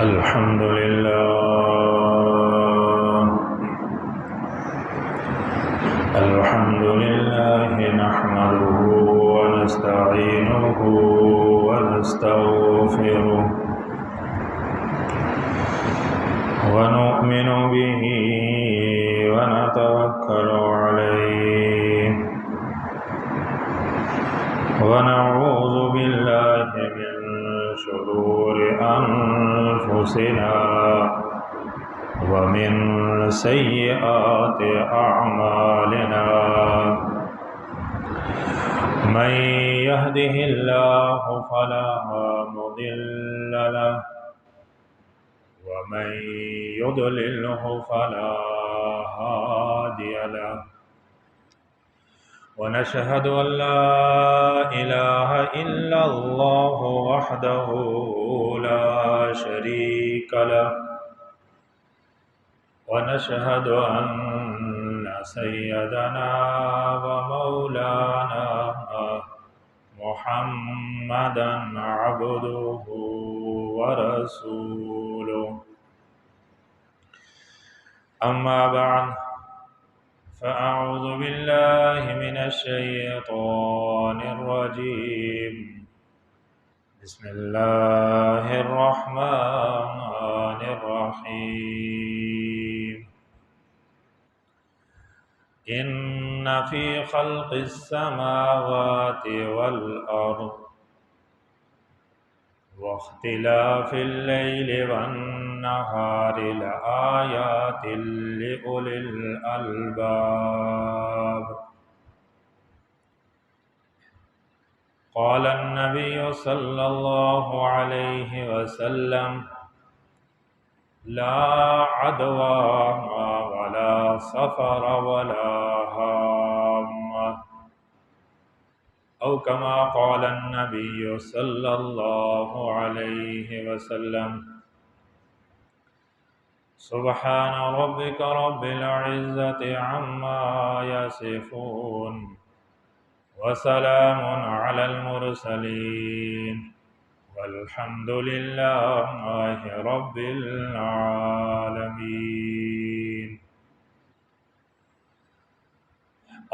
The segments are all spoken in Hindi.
अल्हम्दुलिल्लाह नहमदुहु व नस्तईनुहु व नस्तगफिरुह व नु'मिनु बिही व नतवक्कलु अलैहि व नऊज़ु बिल्लाहि मिन शुरूरि अनफुसिना वमिन सय्यिआति अअमालिना मन यहदिहिल्लाहु फला मुदिल्ल लहु वमन युद्लिल्हु फला हादिय लहु वनशहदु अन ला इलाहा इल्लल्लाहु वहदहु ला शरीक लहु वनशहदु अन्न सय्यदना व मौलाना मुहम्मदन अब्दुहु व रसूलुहु अम्मा बअद फ़अऊज़ु बिल्लाहि मिनश शैतानिर रजीम बिस्मिल्लाहिर रहमानिर रहीम इन्न फ़ी ख़ल्क़िस समावाति वल अर्द वख्तिलाफ़िल लैलि वन नहारि लआयातिल लिउलिल अलबाब क़ालन नबिय्यु सल्लल्लाहु अलैहि वसल्लम ला अदवा वला सफ़र वला हाम्मा औ कमा क़ालन नबिय्यु सल्लल्लाहु अलैहि वसल्लम सुब्हान रब्बिका रब्बिल इज़्ज़ति अम्मा यसिफ़ून व सलामुन अलल मुरसलीन वल्हम्दुलिल्लाहि रब्बिल आलमीन।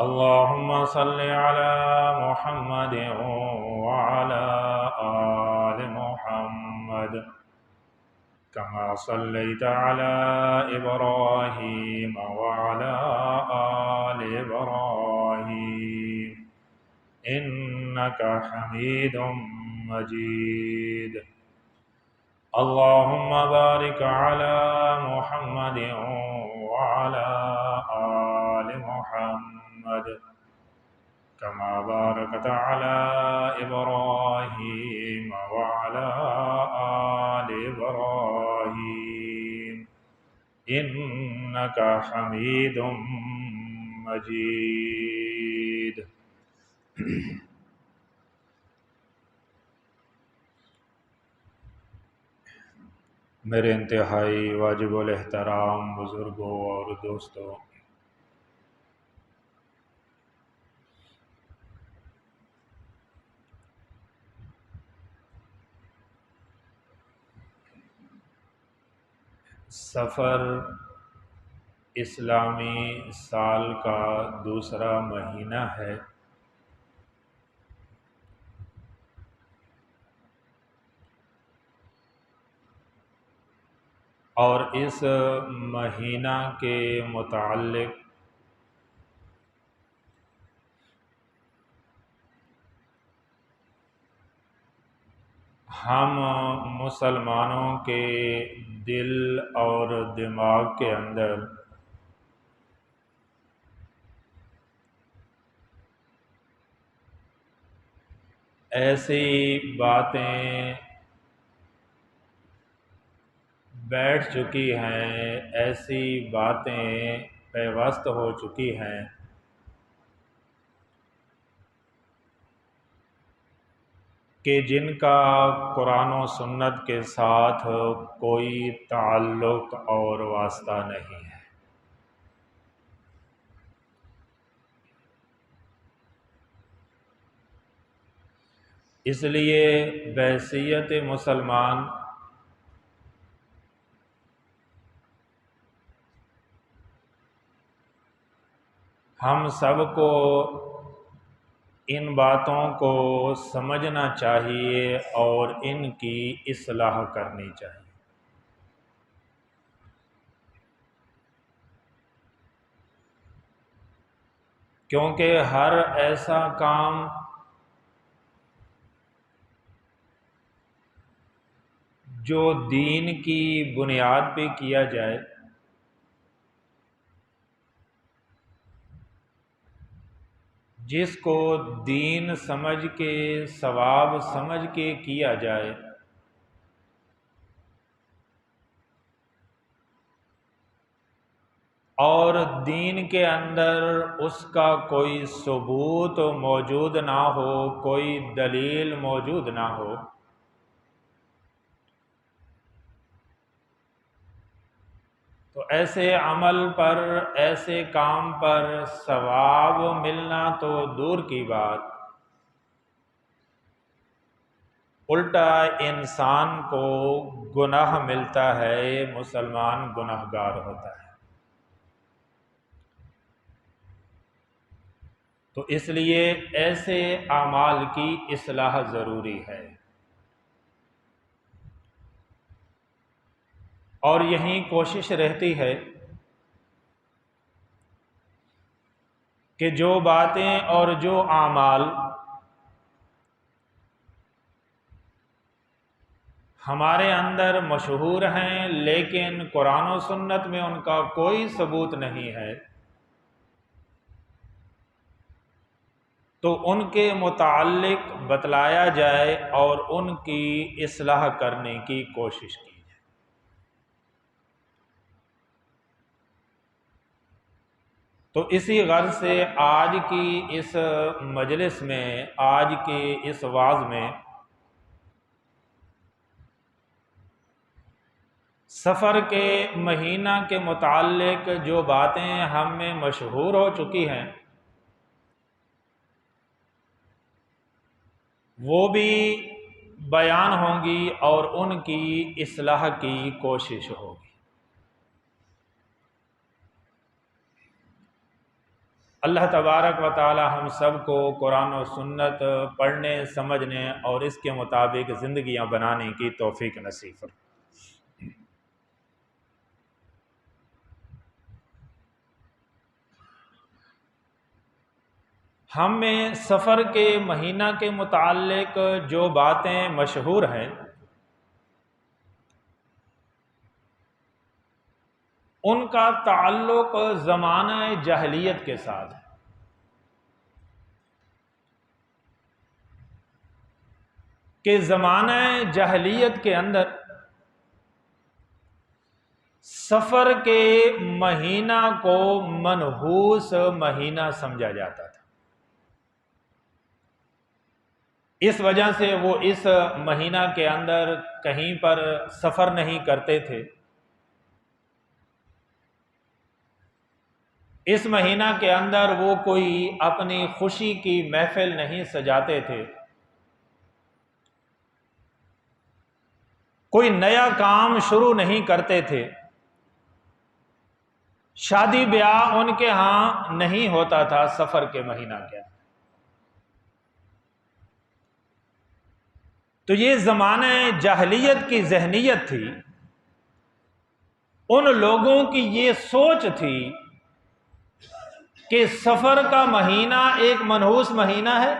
अल्लाहुम्मा सल्लि अला मुहम्मद व अला आलि मुहम्मद कमा सल्लैता अला इब्राहीम व अला आलि इब्राहीम इन्नका हमीदुम मजीद। अल्लाहुम्मा बारिक अला मुहम्मद व अला आलि मुहम्मद कमा बारकता अला इब्राहीम व अला आलि इब्राहीम इन्नका हमीदुम मजीद। मेरे इंतहाई वाजिबुल एहतराम बुज़ुर्गों और दोस्तों, सफ़र इस्लामी साल का दूसरा महीना है और इस महीना के मुताल्लिक़ हम मुसलमानों के दिल और दिमाग के अंदर ऐसी बातें बैठ चुकी हैं, ऐसी बातें पेवस्त हो चुकी हैं कि जिनका कुरान और सुन्नत के साथ कोई ताल्लुक़ और वास्ता नहीं है। इसलिए बहसीयत मुसलमान हम सबको इन बातों को समझना चाहिए और इनकी इस्लाह करनी चाहिए। क्योंकि हर ऐसा काम जो दीन की बुनियाद पे किया जाए, जिसको दीन समझ के, सवाब समझ के किया जाए, और दीन के अंदर उसका कोई सबूत मौजूद ना हो, कोई दलील मौजूद ना हो, तो ऐसे अमल पर, ऐसे काम पर सवाब मिलना तो दूर की बात, उल्टा इंसान को गुनाह मिलता है, मुसलमान गुनाहगार होता है। तो इसलिए ऐसे आमाल की इस्लाह ज़रूरी है। और यही कोशिश रहती है कि जो बातें और जो आमाल हमारे अंदर मशहूर हैं लेकिन कुरान और सुन्नत में उनका कोई सबूत नहीं है, तो उनके मुताल्लिक बतलाया जाए और उनकी इस्लाह करने की कोशिश की जाए। तो इसी गर्ज से आज की इस मजलिस में, आज के इस वाज में सफ़र के महीना के मुताल्लिक जो बातें हम में मशहूर हो चुकी हैं, वो भी बयान होंगी और उनकी इस्लाह की कोशिश होगी। अल्लाह तबारक व ताला हम सब को कुरान और सुन्नत पढ़ने, समझने और इसके मुताबिक ज़िंदगियां बनाने की तौफीक नसीब फरमाए। हम में सफ़र के महीना के मुताल्लिक जो बातें मशहूर हैं, उनका ताल्लुक ज़माना जहलियत के साथ है। कि ज़माना जहलियत के अंदर सफ़र के महीना को मनहूस महीना समझा जाता था। इस वजह से वो इस महीना के अंदर कहीं पर सफ़र नहीं करते थे। इस महीना के अंदर वो कोई अपनी खुशी की महफिल नहीं सजाते थे, कोई नया काम शुरू नहीं करते थे, शादी ब्याह उनके यहाँ नहीं होता था सफ़र के महीना के अंदर। तो ये ज़माने जाहलियत की जहनियत थी, उन लोगों की ये सोच थी कि सफ़र का महीना एक मनहूस महीना है,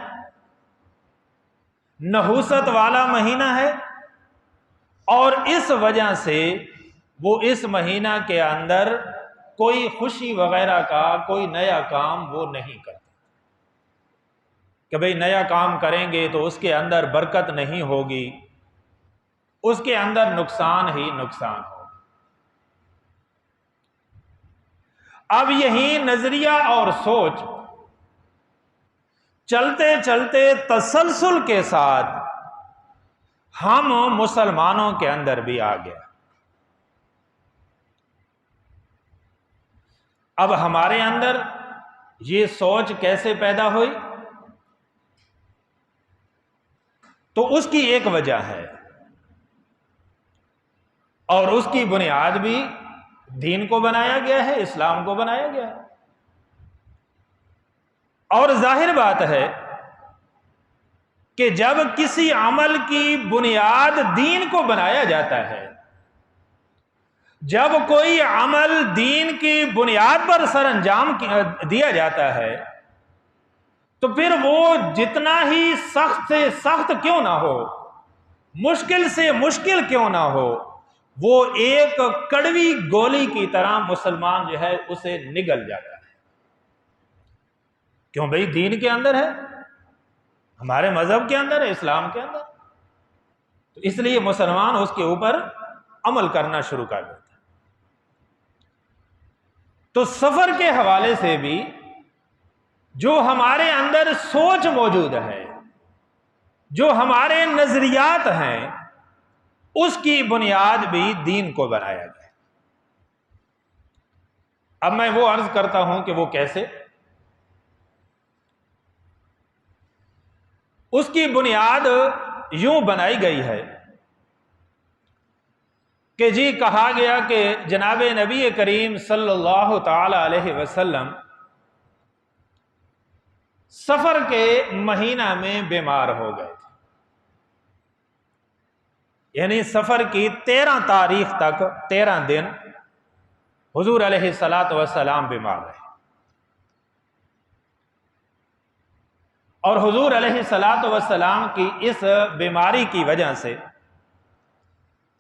नहूसत वाला महीना है, और इस वजह से वो इस महीना के अंदर कोई खुशी वगैरह का कोई नया काम वो नहीं करते कि भाई नया काम करेंगे तो उसके अंदर बरकत नहीं होगी, उसके अंदर नुकसान ही नुकसान होगा। अब यही नजरिया और सोच चलते चलते तसलसल के साथ हम मुसलमानों के अंदर भी आ गया। अब हमारे अंदर ये सोच कैसे पैदा हुई, तो उसकी एक वजह है और उसकी बुनियाद भी दीन को बनाया गया है, इस्लाम को बनाया गया है। और जाहिर बात है कि जब किसी अमल की बुनियाद दीन को बनाया जाता है, जब कोई अमल दीन की बुनियाद पर सरअंजाम दिया जाता है, तो फिर वो जितना ही सख्त से सख्त क्यों ना हो, मुश्किल से मुश्किल क्यों ना हो, वो एक कड़वी गोली की तरह मुसलमान जो है उसे निगल जाता है। क्यों भाई? दीन के अंदर है, हमारे मजहब के अंदर है, इस्लाम के अंदर, तो इसलिए मुसलमान उसके ऊपर अमल करना शुरू कर देता है। तो सफर के हवाले से भी जो हमारे अंदर सोच मौजूद है, जो हमारे नजरियात हैं, उसकी बुनियाद भी दीन को बनाया गया। अब मैं वो अर्ज करता हूं कि वो कैसे। उसकी बुनियाद यूं बनाई गई है कि जी कहा गया कि जनाब नबी करीम सल्लल्लाहु ताला अलैहि वसल्लम सफर के महीना में बीमार हो गए थे, यानी सफर की 13 तारीख तक 13 दिन हुजूर अलैहिस्सलातु वस्सलाम बीमार रहे। और हुजूर अलैहिस्सलातु वस्सलाम की इस बीमारी की वजह से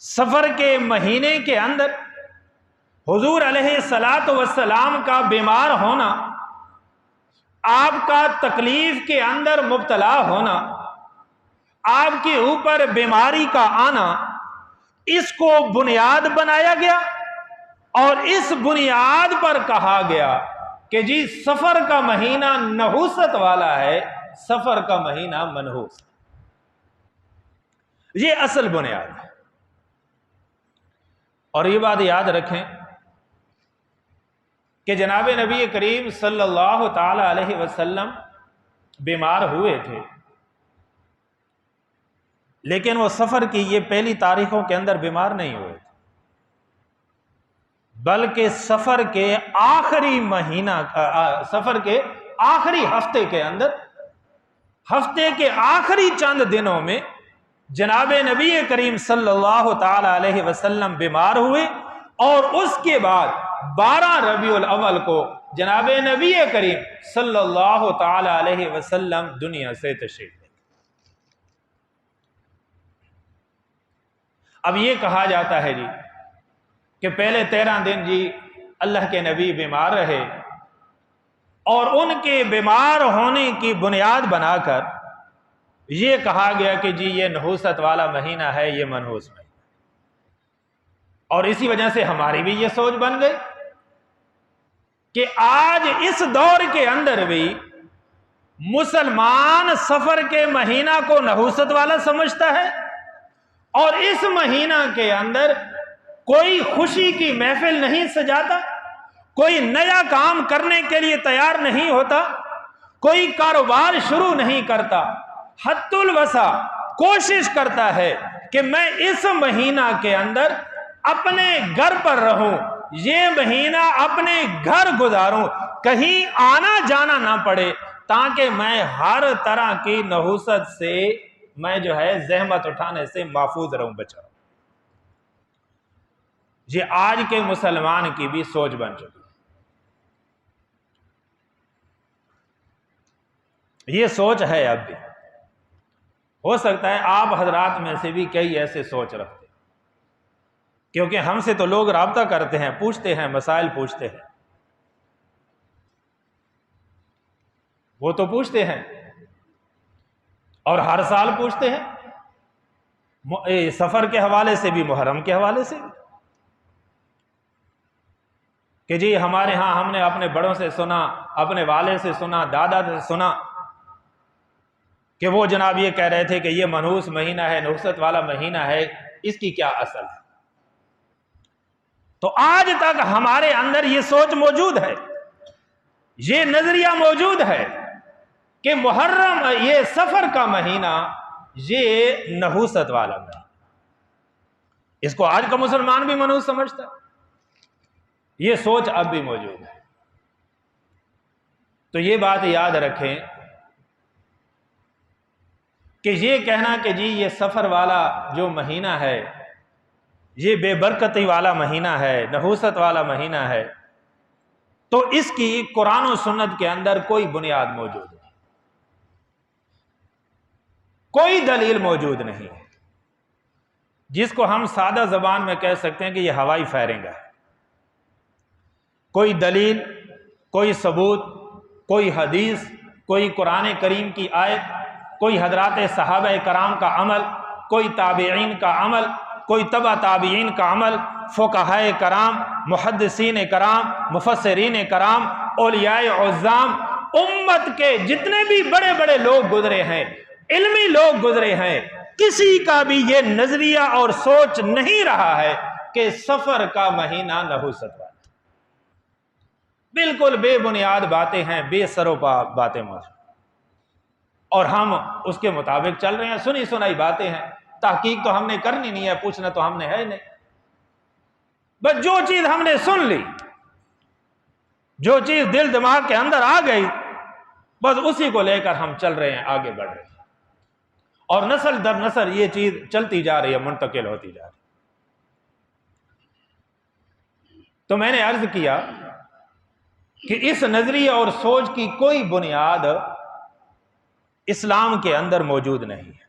सफर के महीने के अंदर हुजूर अलैहिस्सलातु वस्सलाम का बीमार होना, आपका तकलीफ के अंदर मुब्तला होना, आपके ऊपर बीमारी का आना, इसको बुनियाद बनाया गया। और इस बुनियाद पर कहा गया कि जी सफर का महीना नहूसत वाला है, सफर का महीना मनहूस। ये असल बुनियाद है। और ये बात याद रखें कि जनाब नबी करीम सल्लल्लाहु ताला अलैहि वसल्लम बीमार हुए थे, लेकिन वो सफर की ये पहली तारीखों के अंदर बीमार नहीं हुए थे, बल्कि सफर के आखिरी महीना, सफर के आखिरी हफ्ते के अंदर, हफ्ते के आखिरी चंद दिनों में जनाब नबी करीम सल्लल्लाहु ताला अलैहि वसल्लम बीमार हुए। और उसके बाद 12 रबीउल अव्वल को जनाब नबी करीम सल्लल्लाहु ताला अलैहि वसल्लम दुनिया से तशरीफ ले। अब ये कहा जाता है जी कि पहले 13 दिन जी अल्लाह के नबी बीमार रहे, और उनके बीमार होने की बुनियाद बनाकर ये कहा गया कि जी ये नहूसत वाला महीना है, ये मनहूस महीना। और इसी वजह से हमारी भी ये सोच बन गई कि आज इस दौर के अंदर भी मुसलमान सफर के महीना को नहूसत वाला समझता है, और इस महीना के अंदर कोई खुशी की महफिल नहीं सजाता, कोई नया काम करने के लिए तैयार नहीं होता, कोई कारोबार शुरू नहीं करता, हत्तुल वसा कोशिश करता है कि मैं इस महीना के अंदर अपने घर पर रहूं, ये महीना अपने घर गुजारूं, कहीं आना जाना ना पड़े, ताकि मैं हर तरह की नहूसत से, मैं जो है जहमत उठाने से महफूज रहूं, बचा। ये आज के मुसलमान की भी सोच बन चुकी है। ये सोच है अब भी। हो सकता है आप हजरात में से भी कई ऐसे सोच रखते, क्योंकि हमसे तो लोग राब्ता करते हैं, पूछते हैं, मसाइल पूछते हैं, वो तो पूछते हैं और हर साल पूछते हैं, सफर के हवाले से भी, मुहर्रम के हवाले से भी, कि जी हमारे यहां हमने अपने बड़ों से सुना, अपने वाले से सुना, दादा से सुना कि वो जनाब ये कह रहे थे कि ये मनहूस महीना है, नहुसत वाला महीना है, इसकी क्या असल है। तो आज तक हमारे अंदर ये सोच मौजूद है, ये नजरिया मौजूद है कि मुहर्रम, ये सफर का महीना, ये नहुसत वाला महीना। इसको आज का मुसलमान भी मनहूस समझता है। ये सोच अब भी मौजूद है। तो ये बात याद रखें कि ये कहना कि जी ये सफ़र वाला जो महीना है ये बेबरकती वाला महीना है, नहूसत वाला महीना है, तो इसकी कुरान और सुन्नत के अंदर कोई बुनियाद मौजूद नहीं, कोई दलील मौजूद नहीं है जिसको हम सादा ज़बान में कह सकते हैं कि यह हवाई फायरिंग है। कोई दलील, कोई सबूत, कोई हदीस, कोई कुरान करीम की आयत, कोई हजरात सहाबा कराम का अमल, कोई ताबीईन का अमल, कोई तबा ताबीईन का अमल, फ़ुक़हाए कराम, मुहद्दिसीन कराम, मुफस्सिरीन कराम, औलियाए उज़्ज़ाम, उम्मत के जितने भी बड़े बड़े लोग गुजरे हैं, इल्मी लोग गुजरे हैं, किसी का भी ये नजरिया और सोच नहीं रहा है कि सफर का महीना नहुसत वाला। बिल्कुल बेबुनियाद बातें हैं, बेसरोपा बातें मौजूद, और हम उसके मुताबिक चल रहे हैं। सुनी सुनाई बातें हैं, तहकीक तो हमने करनी नहीं है, पूछना तो हमने है नहीं, बस जो चीज हमने सुन ली, जो चीज दिल दिमाग के अंदर आ गई, बस उसी को लेकर हम चल रहे हैं, आगे बढ़ रहे हैं, और नस्ल दर नस्ल ये चीज चलती जा रही है, मुंतकिल होती जा रही है। तो मैंने अर्ज किया कि इस नजरिए और सोच की कोई बुनियाद इस्लाम के अंदर मौजूद नहीं है।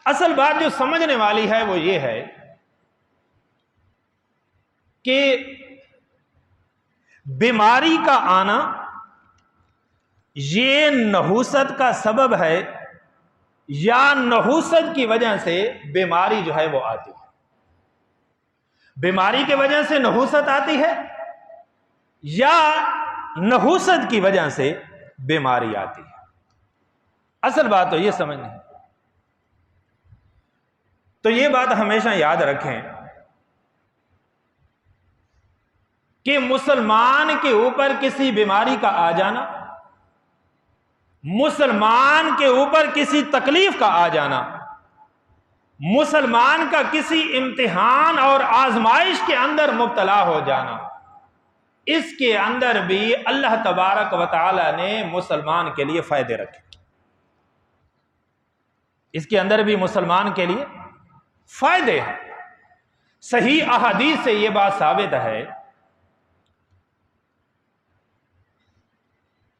असल बात जो समझने वाली है वो ये है कि बीमारी का आना ये नहूसत का सबब है या नहूसत की वजह से बीमारी जो है वो आती है। बीमारी की वजह से नहूसत आती है या नहूसत की वजह से बीमारी आती है। असल बात तो ये समझनी है। तो ये बात हमेशा याद रखें कि मुसलमान के ऊपर किसी बीमारी का आ जाना, मुसलमान के ऊपर किसी तकलीफ का आ जाना, मुसलमान का किसी इम्तिहान और आजमाइश के अंदर मुब्तला हो जाना, इसके अंदर भी अल्लाह तबारक व तआला ने मुसलमान के लिए फायदे रखे। इसके अंदर भी मुसलमान के लिए फायदे हैं। सही अहादीस से यह बात साबित है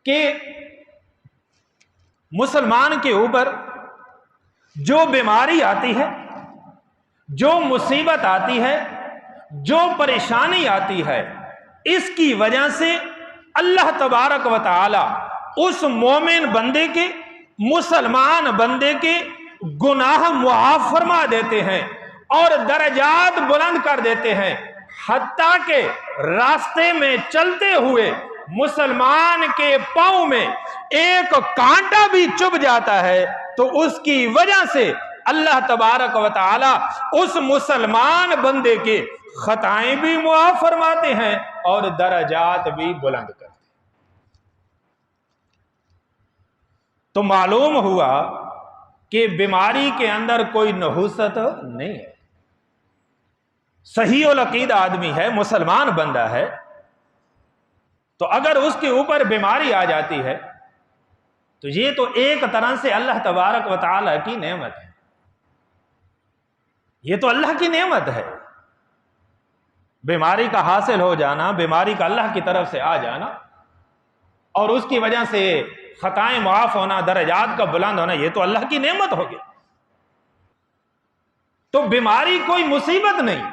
कि मुसलमान के ऊपर जो बीमारी आती है, जो मुसीबत आती है, जो परेशानी आती है, इसकी वजह से अल्लाह तबारक व तआला उस मोमिन बंदे के, मुसलमान बंदे के गुनाह मुआफ फरमा देते हैं और दर्जात बुलंद कर देते हैं। हत्ता के रास्ते में चलते हुए मुसलमान के पांव में एक कांटा भी चुभ जाता है तो उसकी वजह से अल्लाह तबारक व तआला उस मुसलमान बंदे के खताएं भी मुआफ फरमाते हैं और दर्जात भी बुलंद करते हैं। तो मालूम हुआ कि बीमारी के अंदर कोई नहूसत नहीं है। सही और अकीदा आदमी है, मुसलमान बंदा है, तो अगर उसके ऊपर बीमारी आ जाती है तो ये तो एक तरह से अल्लाह तबारक व तआला की नेमत है। ये तो अल्लाह की नेमत है। बीमारी का हासिल हो जाना, बीमारी का अल्लाह की तरफ से आ जाना और उसकी वजह से खताएं माफ होना, दर्जात का बुलंद होना, ये तो अल्लाह की नेमत होगी। तो बीमारी कोई मुसीबत नहीं,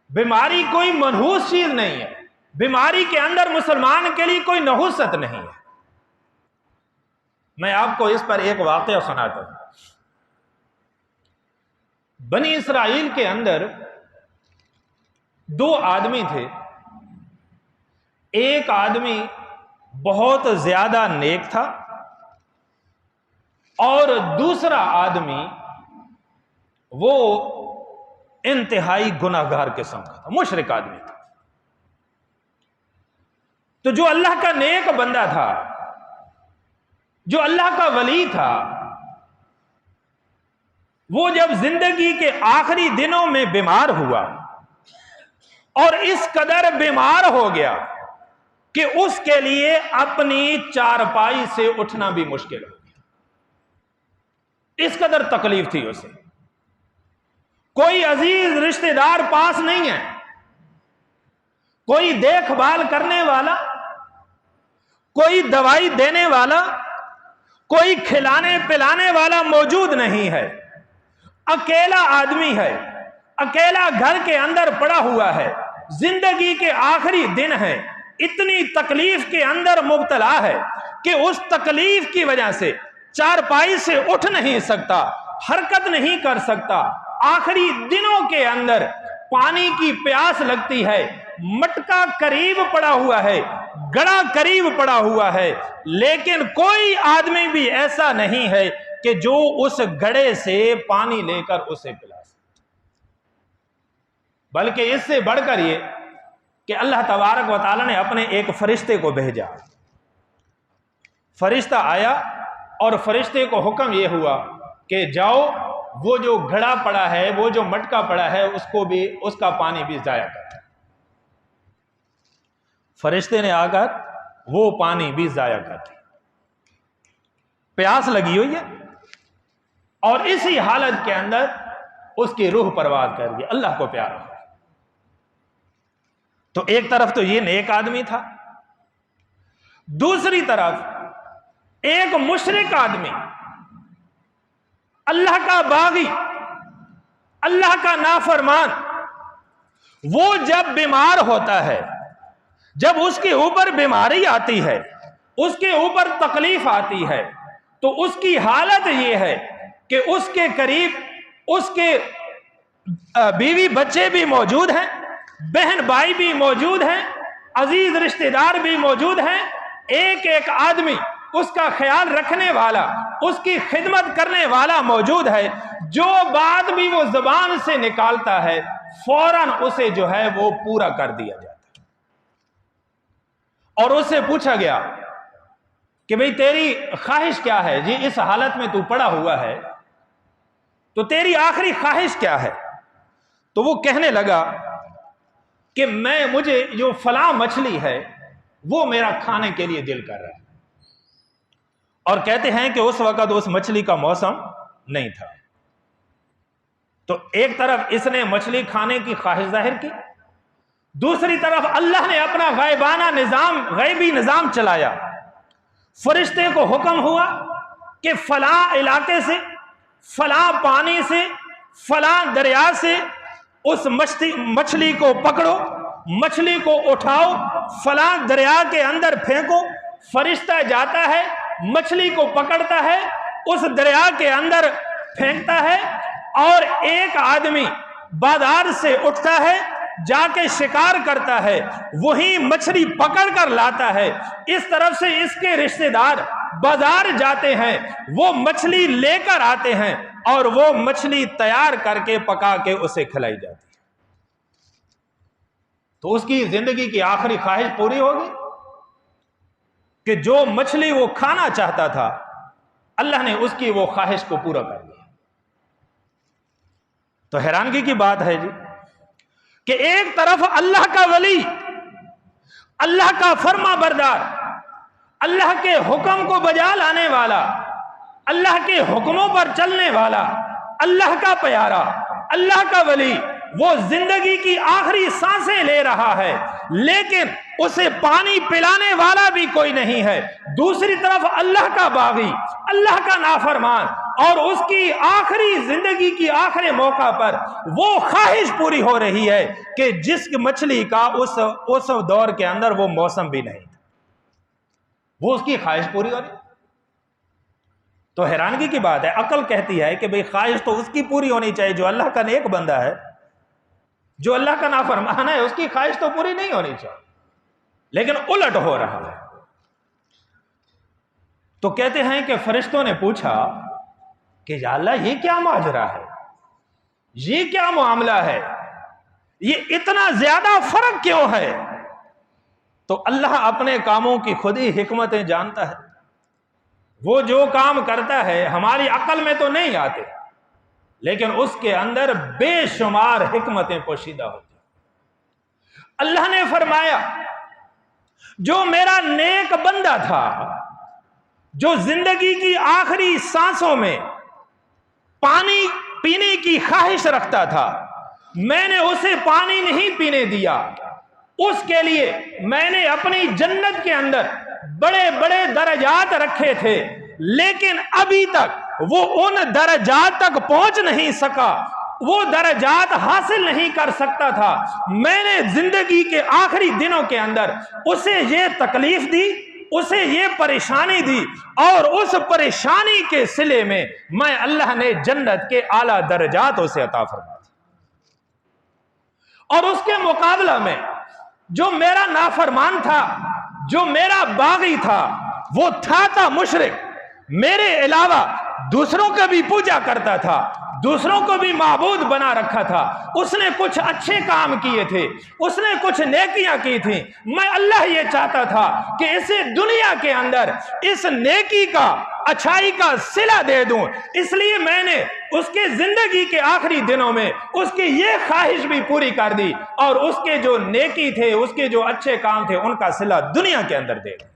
बीमारी कोई मनहूस चीज नहीं है, बीमारी के अंदर मुसलमान के लिए कोई नहूसत नहीं है। मैं आपको इस पर एक वाकया सुनाता हूं। बनी इसराइल के अंदर दो आदमी थे। एक आदमी बहुत ज्यादा नेक था और दूसरा आदमी वो इंतहाई गुनाहगार किस्म का था, मुशरिक आदमी था। तो जो अल्लाह का नेक बंदा था, जो अल्लाह का वली था, वो जब जिंदगी के आखिरी दिनों में बीमार हुआ और इस कदर बीमार हो गया कि उसके लिए अपनी चारपाई से उठना भी मुश्किल हो गया। इस कदर तकलीफ थी उसे। कोई अजीज रिश्तेदार पास नहीं है, कोई देखभाल करने वाला, कोई दवाई देने वाला, कोई खिलाने पिलाने वाला मौजूद नहीं है। अकेला आदमी है, अकेला घर के अंदर पड़ा हुआ है, जिंदगी के आखिरी दिन है, इतनी तकलीफ के अंदर मुब्तला है कि उस तकलीफ की वजह से चारपाई से उठ नहीं सकता, हरकत नहीं कर सकता। आखिरी दिनों के अंदर पानी की प्यास लगती है, मटका करीब पड़ा हुआ है, गड़ा करीब पड़ा हुआ है, लेकिन कोई आदमी भी ऐसा नहीं है कि जो उस गड़े से पानी लेकर उसे पिला सके। बल्कि इससे बढ़कर ये कि अल्लाह तबारक व तआला ने अपने एक फरिश्ते को भेजा। फरिश्ता आया और फरिश्ते को हुक्म यह हुआ कि जाओ, वो जो घड़ा पड़ा है, वो जो मटका पड़ा है, उसको भी, उसका पानी भी जाया कर। फरिश्ते ने आकर वो पानी भी जाया कर दिया। प्यास लगी हुई है और इसी हालत के अंदर उसकी रूह परवाज कर गई, अल्लाह को प्यार हो। तो एक तरफ तो ये नेक आदमी था, दूसरी तरफ एक मुशरिक आदमी, अल्लाह का बागी, अल्लाह का नाफरमान, वो जब बीमार होता है, जब उसके ऊपर बीमारी आती है, उसके ऊपर तकलीफ आती है, तो उसकी हालत यह है कि उसके करीब उसके बीवी बच्चे भी मौजूद हैं, बहन भाई भी मौजूद हैं, अजीज रिश्तेदार भी मौजूद हैं। एक एक आदमी उसका ख्याल रखने वाला, उसकी खिदमत करने वाला मौजूद है। जो बात भी वो जुबान से निकालता है, फौरन उसे जो है वो पूरा कर दिया जाता है। और उससे पूछा गया कि भाई तेरी ख्वाहिश क्या है जी, इस हालत में तू पड़ा हुआ है, तो तेरी आखिरी ख्वाहिश क्या है? तो वो कहने लगा कि मुझे जो फला मछली है वो मेरा खाने के लिए दिल कर रहा है। और कहते हैं कि उस वक्त उस मछली का मौसम नहीं था। तो एक तरफ इसने मछली खाने की ख्वाहिश जाहिर की, दूसरी तरफ अल्लाह ने अपना गायबाना निजाम, गैबी निजाम चलाया। फरिश्ते को हुक्म हुआ कि फला इलाके से, फला पानी से, फला दरिया से उस मछली को पकड़ो, मछली को उठाओ, फला दरिया के अंदर फेंको। फरिश्ता जाता है, मछली को पकड़ता है, उस दरिया के अंदर फेंकता है, और एक आदमी बाजार से उठता है, जाके शिकार करता है, वही मछली पकड़ कर लाता है। इस तरफ से इसके रिश्तेदार बाजार जाते हैं, वो मछली लेकर आते हैं और वो मछली तैयार करके पका के उसे खिलाई जाती है। तो उसकी जिंदगी की आखिरी ख्वाहिश पूरी होगी कि जो मछली वो खाना चाहता था, अल्लाह ने उसकी वो ख्वाहिश को पूरा कर दिया। तो हैरानगी की बात है जी कि एक तरफ अल्लाह का वली, अल्लाह का फर्मा बरदार, अल्लाह के हुक्म को बजा लाने वाला, अल्लाह के हुक्मों पर चलने वाला, अल्लाह का प्यारा, अल्लाह का वली, वो जिंदगी की आखिरी सांसें ले रहा है, लेकिन उसे पानी पिलाने वाला भी कोई नहीं है। दूसरी तरफ अल्लाह का बागी, अल्लाह का नाफरमान, और उसकी आखिरी जिंदगी की आखिरी मौका पर वो ख्वाहिश पूरी हो रही है कि जिस मछली का उस दौर के अंदर वो मौसम भी नहीं था, वो उसकी ख्वाहिश पूरी हो रही। तो हैरानगी की बात है, अकल कहती है कि भाई ख्वाहिश तो उसकी पूरी होनी चाहिए जो अल्लाह का नेक बंदा है, जो अल्लाह का नाफरमान है उसकी ख्वाहिश तो पूरी नहीं होनी चाहिए, लेकिन उलट हो रहा है। तो कहते हैं कि फरिश्तों ने पूछा कि या अल्लाह ये क्या माजरा है, ये क्या मामला है, ये इतना ज्यादा फर्क क्यों है? तो अल्लाह अपने कामों की खुद ही हिकमतें जानता है। वो जो काम करता है हमारी अकल में तो नहीं आते, लेकिन उसके अंदर बेशुमार हिकमतें पोशीदा होती। अल्लाह ने फरमाया जो मेरा नेक बंदा था, जो जिंदगी की आखिरी सांसों में पानी पीने की ख्वाहिश रखता था, मैंने उसे पानी नहीं पीने दिया। उसके लिए मैंने अपनी जन्नत के अंदर बड़े बड़े दर्जात रखे थे, लेकिन अभी तक वो उन दर्जात तक पहुंच नहीं सका, वो दर्जात हासिल नहीं कर सकता था। मैंने जिंदगी के आखिरी दिनों के अंदर उसे ये तकलीफ दी, उसे ये परेशानी दी, और उस परेशानी के सिले में मैं अल्लाह ने जन्नत के आला दर्जात उसे अता फरमा दी। और उसके मुकाबला में जो मेरा नाफरमान था, जो मेरा बागी था, वो था मुशरिक, मेरे अलावा दूसरों का भी पूजा करता था, दूसरों को भी माबूद बना रखा था। उसने कुछ अच्छे काम किए थे, उसने कुछ नेकियां की थी। मैं अल्लाह ये चाहता था कि इसे दुनिया के अंदर इस नेकी का, अच्छाई का सिला दे दूं, इसलिए मैंने उसके जिंदगी के आखिरी दिनों में उसकी ये ख्वाहिश भी पूरी कर दी, और उसके जो नेकी थे, उसके जो अच्छे काम थे, उनका सिला दुनिया के अंदर दे दिया।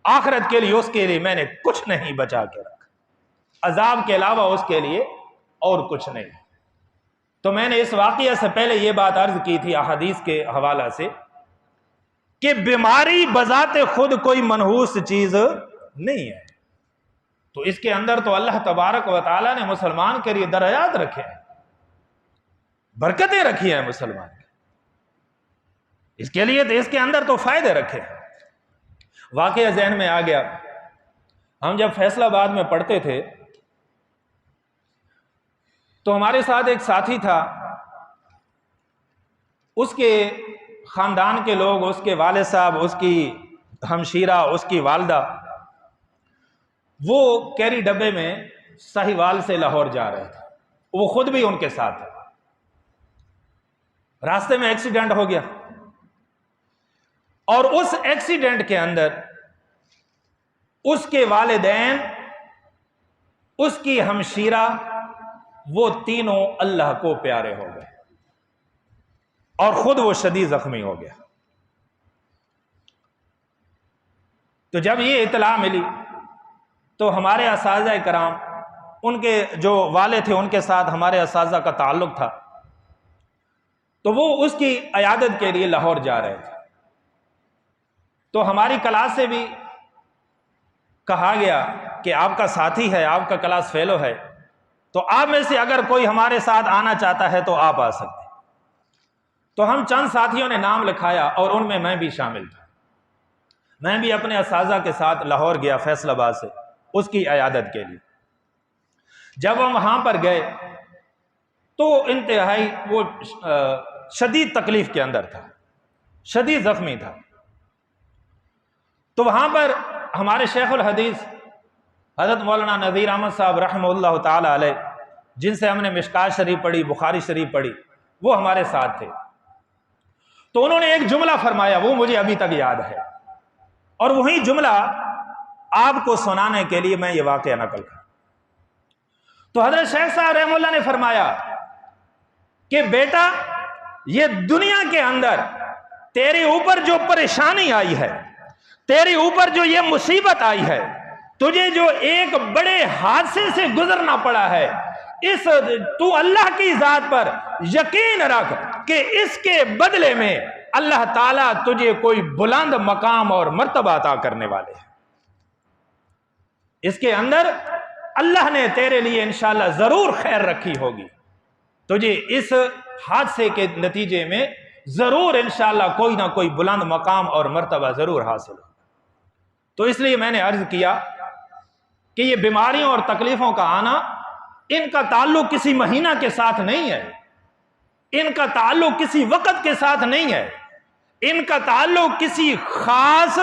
आखिरत के लिए उसके लिए मैंने कुछ नहीं बचा के रखा, अजाब के अलावा उसके लिए और कुछ नहीं। तो मैंने इस वाकया से पहले यह बात अर्ज की थी अहादीस के हवाला से कि बीमारी बजाते खुद कोई मनहूस चीज नहीं है। तो इसके अंदर तो अल्लाह तबारक व तआला ने मुसलमान के लिए दर्जात रखे हैं, बरकतें रखी हैं मुसलमान के, इसके लिए तो इसके अंदर तो फायदे रखे हैं। वाकया जहन में आ गया, हम जब फैसलाबाद में पढ़ते थे तो हमारे साथ एक साथी था, उसके खानदान के लोग, उसके वाले साहब, उसकी हमशीरा, उसकी वालदा, वो कैरी डब्बे में साहिवाल से लाहौर जा रहे थे। वो खुद भी उनके साथ था। रास्ते में एक्सीडेंट हो गया, और उस एक्सीडेंट के अंदर उसके वालिदैन, उसकी हमशीरा, वो तीनों अल्लाह को प्यारे हो गए, और खुद वो शदीद जख्मी हो गया। तो जब ये इतला मिली तो हमारे असाज़ा कराम, उनके जो वाले थे उनके साथ हमारे असाज़ा का ताल्लुक था, तो वो उसकी अयादत के लिए लाहौर जा रहे थे। तो हमारी क्लास से भी कहा गया कि आपका साथी है, आपका क्लास फेलो है, तो आप में से अगर कोई हमारे साथ आना चाहता है तो आप आ सकते। तो हम चंद साथियों ने नाम लिखाया, और उनमें मैं भी शामिल था। मैं भी अपने असाज़ा के साथ लाहौर गया फैसलाबाद से उसकी अयादत के लिए। जब हम वहां पर गए तो इंतहाई वो शदीद तकलीफ के अंदर था, शदीद जख्मी था। तो वहां पर हमारे शेखुल हदीस हज़रत मौलाना नज़ीर अहमद साहब रहमतुल्लाह ताला अलैह, जिनसे हमने मिशकात शरीफ पढ़ी, बुखारी शरीफ पढ़ी, वो हमारे साथ थे। तो उन्होंने एक जुमला फरमाया, वो मुझे अभी तक याद है, और वही जुमला आपको सुनाने के लिए मैं ये वाक़या नकल कर। तो हज़रत शेख साहब रहमतुल्लाह ने फरमाया कि बेटा, ये दुनिया के अंदर तेरे ऊपर जो परेशानी आई है, तेरे ऊपर जो ये मुसीबत आई है, तुझे जो एक बड़े हादसे से गुजरना पड़ा है, इस तू अल्लाह की जात पर यकीन रख कि इसके बदले में अल्लाह ताला तुझे कोई बुलंद मकाम और मर्तबा अता करने वाले हैं। इसके अंदर अल्लाह ने तेरे लिए इंशाअल्लाह जरूर खैर रखी होगी, तुझे इस हादसे के नतीजे में जरूर इंशाअल्लाह कोई ना कोई बुलंद मकाम और मर्तबा जरूर हासिल हो। तो इसलिए मैंने अर्ज किया कि ये बीमारियों और तकलीफों का आना, इनका ताल्लुक किसी महीना के साथ नहीं है, इनका ताल्लुक किसी वक्त के साथ नहीं है, इनका ताल्लुक किसी खास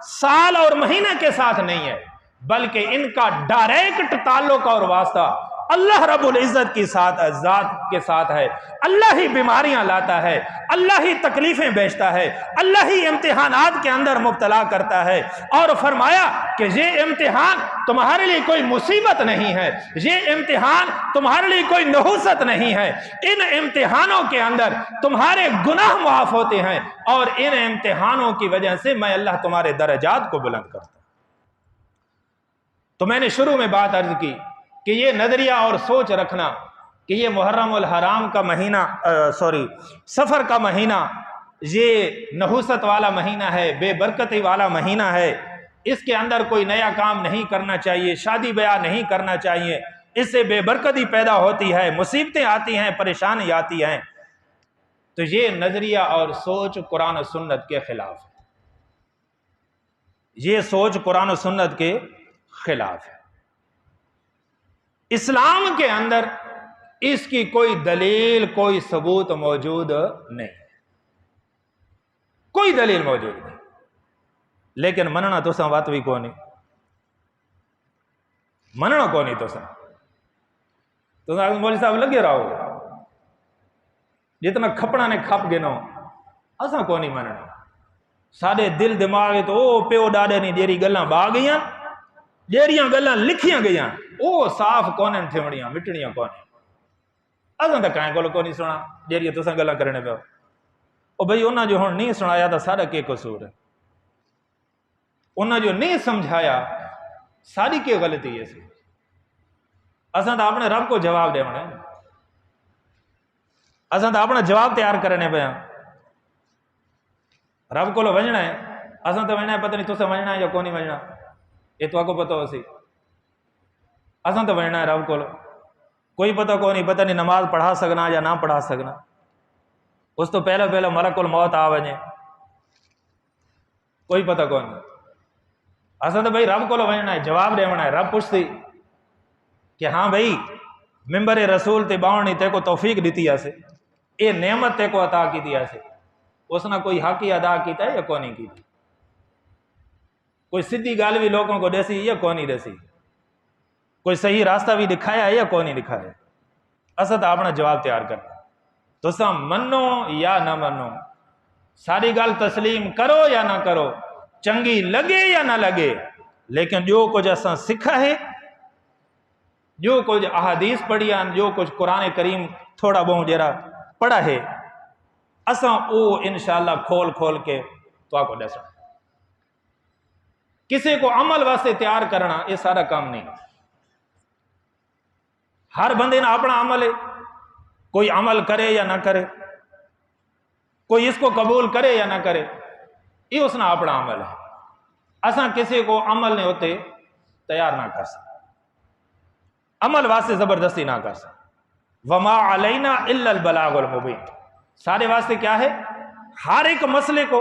साल और महीने के साथ नहीं है, बल्कि इनका डायरेक्ट ताल्लुक और वास्ता अल्लाह रब्बुल इज्जत की साथ ज़ात के साथ है। अल्लाह ही बीमारियां लाता है, अल्लाह ही तकलीफें भेजता है, अल्लाह ही इम्तिहानात के अंदर मुब्तला करता है। और फरमाया कि ये इम्तिहान तुम्हारे लिए कोई मुसीबत नहीं है, ये इम्तिहान तुम्हारे लिए कोई नहुसत नहीं है। इन इम्तिहानों के अंदर तुम्हारे गुनाह माफ होते हैं और इन इम्तिहानों की वजह से मैं अल्लाह तुम्हारे दर्जात को बुलंद करता हूं। तो मैंने शुरू में बात अर्ज की कि ये नजरिया और सोच रखना कि ये मुहर्रम उल हराम का महीना, सफर का महीना ये नहुसत वाला महीना है, बेबरकती वाला महीना है, इसके अंदर कोई नया काम नहीं करना चाहिए, शादी ब्याह नहीं करना चाहिए, इससे बेबरकती पैदा होती है, मुसीबतें आती हैं, परेशानी आती हैं। तो ये नजरिया और सोच कुरान और सुन्नत के खिलाफ है, ये सोच कुरान और सुन्नत के खिलाफ है। इस्लाम के अंदर इसकी कोई दलील, कोई सबूत मौजूद नहीं, कोई दलील मौजूद नहीं। लेकिन मनना तो बात भी कोनी, मनना कोनी तो मौलवी साहब लगे रहो, जितना खपना ने खप गिनो, असा कोनी मनना। साडे दिल दिमाग तो प्यो डाडे नी जेरी गल्लां बा गईयां, जेरियां गल्लां लिखियां गईयां ओ साफ कोने थिवणियां मिटणियां कोने। असां तो कैं कोल कोनी सुना जेरियां तुसां गल्लां करने पियो। ओ भाई उन्हां जो हुण नहीं सुनाया तो साडा के कसूर है, उन्हां जो नहीं समझाया सारी के गलती है। असां तो अपने रब को जवाब देवना है, असां तो अपना जवाब तैयार करने पे रब को वजना है। असां तो वजना है, पता नहीं तुसा वजना है या कोनी वजना, ये तो आपको पता हो सी। असां तो वजना है रब को, कोई पता को नहीं, पता नहीं नमाज पढ़ा सकना या ना पढ़ा सकना, उस तो पहले पहले मलकुल मौत आ वजे, कोई पता को नहीं। असां तो भाई रब को वजना है, जवाब देवना है। रब पुछती कि हाँ भाई मिंबर रसूल ते बावणी तेको तौफीक दी आसे, ये नेमत तेको अता की आसे, उसने कोई हक ही अदा किया या कोनी की, कोई सीधी गाल भी लोगों को देसी या कोनी देसी, कोई सही रास्ता भी दिखाया या कोनी दिखाया। असा तो अपना जवाब तैयार करना, तुसा मनो या ना मनो, सारी गाल तस्लीम करो या ना करो, चंगी लगे या ना लगे, लेकिन जो कुछ असा सिखा है, जो कुछ अहादीस पढ़ी, जो कुछ कुरान करीम थोड़ा बहुत जरा पढ़ा है, असा वो इंशाअल्लाह खोल खोल के तो आपको दसा। किसी को अमल वास्ते तैयार करना ये सारा काम नहीं। हर बंदे ना अपना अमल है, कोई अमल करे या ना करे, कोई इसको कबूल करे या ना करे, ये उसना अपना अमल है। असा किसी को अमल नहीं होते तैयार ना कर सकते, अमल वास्ते जबरदस्ती ना कर सकते। वमा अलैना इल्लल बलागुल मुबीन, सारे वास्ते क्या है, हर एक मसले को,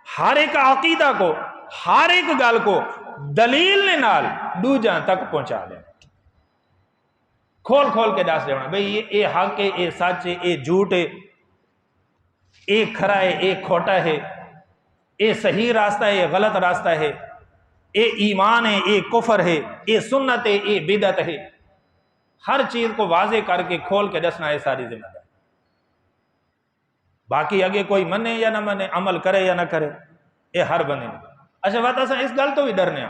हर एक अकीदा को, हर एक गल को दलील ने नाल दूजा तक पहुंचा दे, खोल खोल के दस देना भाई ये हक है, ये सच है, ये झूठ है, ये खरा है, ये खोटा है, ये सही रास्ता है, ये गलत रास्ता है, ये ईमान है, ये कुफर है, ये सुन्नत है, ये बिदत है। हर चीज को वाजे करके खोल के दसना है सारी जिम्मेदारी। बाकी आगे कोई मने या ना मने, अमल करे या ना करे, ये हर बंदे ने। अच्छा बात असा इस गल तो भी डरने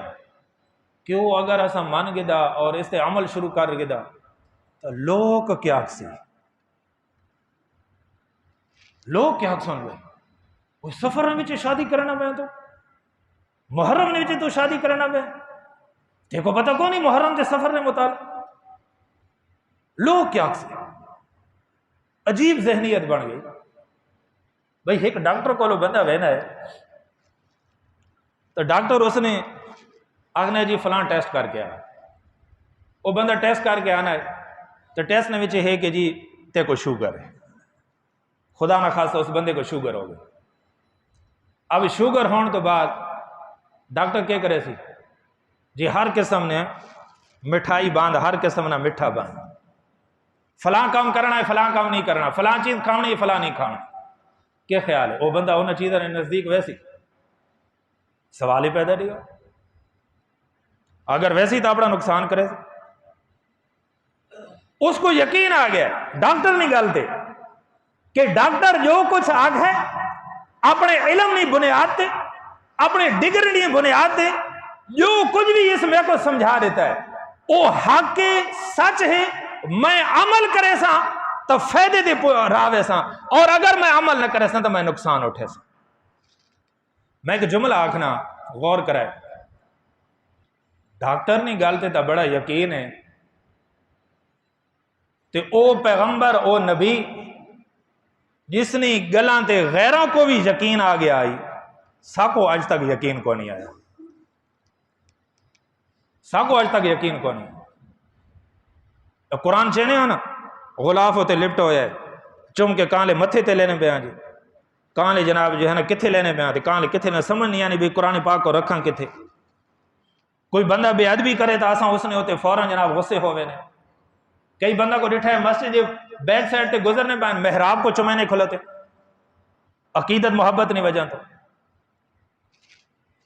क्यों, अगर असा मन गिदा और इस ते अमल शुरू कर गिदा तो लोग क्या सी, लोग क्या सुन भाई, वो सफर में शादी करना पे, तो मुहर्रम ने तो शादी करना पे, देखो पता कौन नहीं मुहर्रम के सफर ने मुताल, लोग क्या सी, अजीब जहनीयत बन गई भाई। एक डॉक्टर को बंदा बहना है, तो डॉक्टर उसने आखना जी फलां टेस्ट करके आया, वो बंदा टेस्ट करके आना है, तो टेस्ट ने है कि जी ते को शुगर है, खुदा ना खासा उस बंदे को शुगर हो गई। अब शुगर होने तो बाद डॉक्टर क्या करे सी जी, हर किस्म ने मिठाई बांध, हर किस्म ना मिठा बांध, फलां काम करना है, फलां काम नहीं करना, फलां चीज खानी है, फलां नहीं खाना। क्या ख्याल है, वो बंदा उन चीज़ों ने नजदीक वैसी, सवाल ही पैदा नहीं हो, अगर वैसी तो अपना नुकसान करे। उसको यकीन आ गया, डॉक्टर नहीं गलते कि डॉक्टर जो कुछ आग है अपने इल्म नहीं बुनियाद थे, अपने डिग्री नहीं बुनियाद थे, जो कुछ भी इसमें को समझा देता है वो हक सच है। मैं अमल करे सा तो फायदे दे रावे सा, और अगर मैं अमल न करे सा तो मैं नुकसान उठे सा। मैं एक जुमला आखना गौर कराए, डॉक्टर नहीं गलते तो बड़ा यकीन है ते ओ पैगंबर ओ नबी जिसने गलां ते गैरों को भी यकीन आ गया आई, साको आज तक यकीन को नहीं आया, साको आज तक यकीन को नहीं। तो कुरान चेने हो ना, गुलाफ होते लिप्ट हो जाए चुम के काले मथे ते लेने पे जी, काले जनाब जो है ना किथे लेने पे आते, काले किथे ना समझ नहीं आनी भी कुरान पाक को रखा किथे। कोई बंदा बेअदबी करे तो असा उसने होते फौरन जनाब गुस्से होवे ने। कई बंदा को डिठा है मस्जिद बैक साइड ते गुजरने पे मेहराब को चुमेने खुलते, अकीदत मोहब्बत नहीं वजह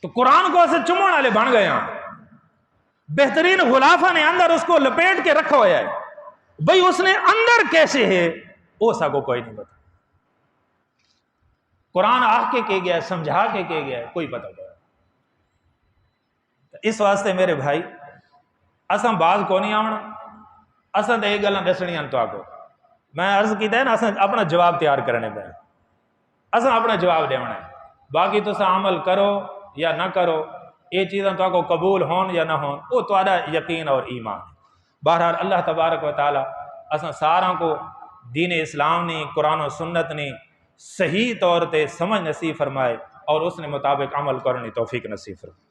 तो कुरान को ऐसे चुमन वाले बन गए हैं। बेहतरीन गुलाफा ने अंदर उसको लपेट के रखा हुआ है, भाई उसने अंदर कैसे है वो साको कोई नहीं पता। कुरान आख के गया, समझा के गया, कोई पता नहीं। इस वास्ते मेरे भाई असा बाज को नहीं आवना, असा तो यह गल दसनिया तो आको मैं अर्ज किया है ना, असा अपना जवाब तैयार करने पे, असा अपना जवाब देना है। बाकी तुम अमल करो या ना करो, ये चीज़ें तो कबूल होन या ना होन वो तुम्हारा यकीन और ईमान। बहरहाल अल्लाह तबारक व तआला असा सारा को दीन इस्लाम ने कुरान और सुन्नत ने सही तौर पर समझ नसीब फरमाए और उसने मुताबिक अमल करने तौफीक नसीब फरमाए।